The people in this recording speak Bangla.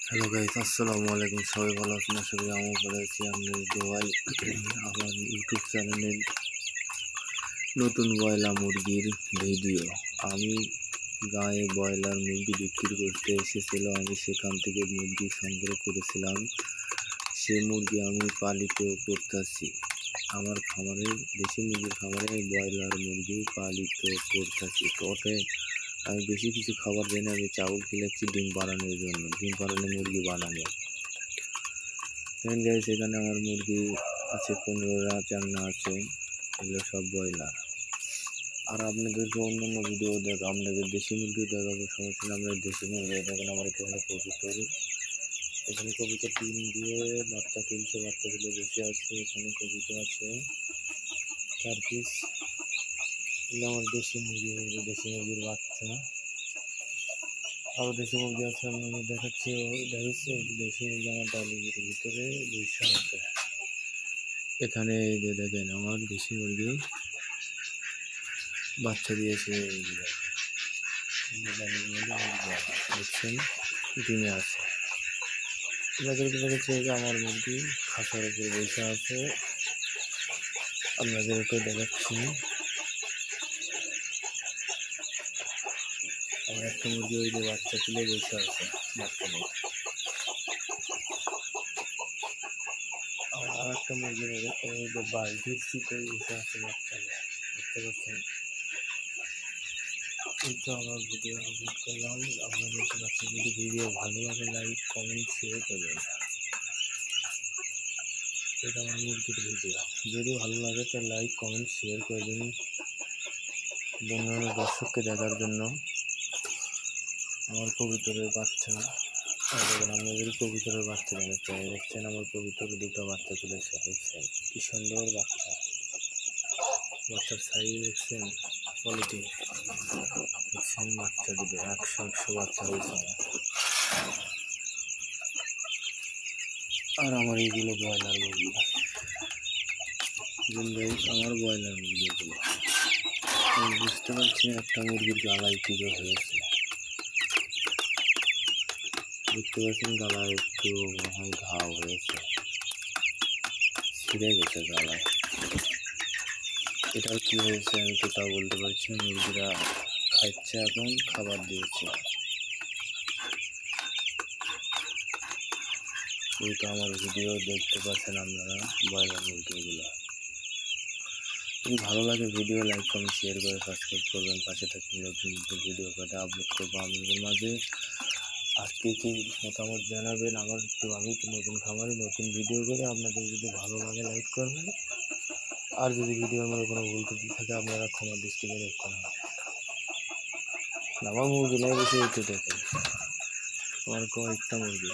হ্যালো গাইস, আসসালামু আলাইকুম। সবাই ভালো আছেন? আশা করি আমিও ভালো আছি। আমি দোয়াই আমার ইউটিউব চ্যানেলে নতুন ব্রয়লার মুরগির ভিডিও। আমি গায়ে ব্রয়লার মুরগি বিক্রি করতে এসেছিল, আমি সেখান থেকে মুরগি সংগ্রহ করেছিলাম। সে মুরগি আমি পালিত করতেছি। আমার খামারে, দেশি মুরগির খামারে ব্রয়লার মুরগি পালিত করতেছি। ওতে আমি বেশি কিছু খাবার দিই না, আমি চাউল খেলাচ্ছি ডিম বানানোর জন্য, ডিম বানানো মুরগি বানাবো। সেখানে আমার মুরগি আছে 15টা, চাংনা আছে, এগুলো সব ব্রয়লার। আর আপনাদেরকে অন্যান্য ভিডিও আপনাদের দেশি মুরগি দেখাবো, সমস্যা নেই। আপনার দেশি মুরগি দেখেন, আমার এখানে কবুতর, এখানে কবুতর ডিম দিয়ে বাচ্চা তুলছে, বাচ্চাগুলো বসে আছে। এখানে কবুতর আছে 4 পিস। এগুলো আমার দেশি মুরগি, দেশি মুরগির বাচ্চা। আরও দেশি মুরগি আছে, আপনাদের দেখাচ্ছি। দেখাচ্ছে দেশি মুরগি আমার ডালির ভিতরে বসে আছে। এখানে এই যে দেখেন, আমার দেশি মুরগি বাচ্চা দিয়েছে। দেখছেন, ডিমে আছে। আপনাদেরকে দেখেছি যে আমার মুরগি খাঁচার উপরে বসে আছে, আপনাদেরকে দেখাচ্ছি। আমার একটা মুরগি ওই যে বাচ্চা তুলে বসে আছে, বাচ্চা নেই। আর একটা মুরগি ওই যে বালতির সিটে বসে আছে, বাচ্চা নেই। দেখতে পাচ্ছেন? এই তো আমার ভিডিও আপলোড করলাম। আপনাদের কাছে যদি ভিডিও ভালো লাগে, লাইক কমেন্ট শেয়ার করবেন। এটা আমার মুরগির ভিডিও। যদি ভালো লাগে তো লাইক কমেন্ট শেয়ার করবেন অন্যান্য দর্শককে দেখার জন্য। আমার কবুতরের বাচ্চা দেখবেন, আপনাদের কবুতরের বাচ্চা দেখছেন, আমার কবুতর 2টা বাচ্চা তুলেছে। দেখছেন কি সুন্দর বাচ্চা, বাচ্চার সাইজ দেখছেন, কোয়ালিটি দেখছেন। বাচ্চা দিবে 100 বাচ্চা হয়েছে আমার। আর আমার এইগুলো ব্রয়লার মুরগি, আমার ব্রয়লার মুরগি এগুলো। আমি বুঝতে পারছি একটা মুরগির গালায় কী হয়েছে। দেখতে পাচ্ছেন গালায় একটু হয় ঘাও হয়েছে, ছিঁড়ে গেছে গালায়। এটাও কী হয়েছে আমি তো তাও বলতে পারছি না। মুরগিরা খাচ্ছে, এখন খাবার দিয়েছে। এই তো আমার ভিডিও দেখতে পাচ্ছেন আপনারা, ব্রয়লার মুরগিগুলো। যদি ভালো লাগে ভিডিও লাইক কমেন্ট শেয়ার করে সাবস্ক্রাইব করবেন, পাশে থাকবেন। নতুন নতুন ভিডিও করে আপলোড করবো আপনাদের মাঝে। আজকে কি মতামত জানাবেন? আমি তো নতুন খামারে নতুন ভিডিও করে, আপনাদের যদি ভালো লাগে লাইক করবেন। আর যদি ভিডিওর মধ্যে কোনো ভুল ত্রুটি থাকে আপনারা ক্ষমা দৃষ্টিতে দেখবেন। আমার মুরগি নাই বেশি, একটু দেখেন আমার কয়েকটা মুরগি।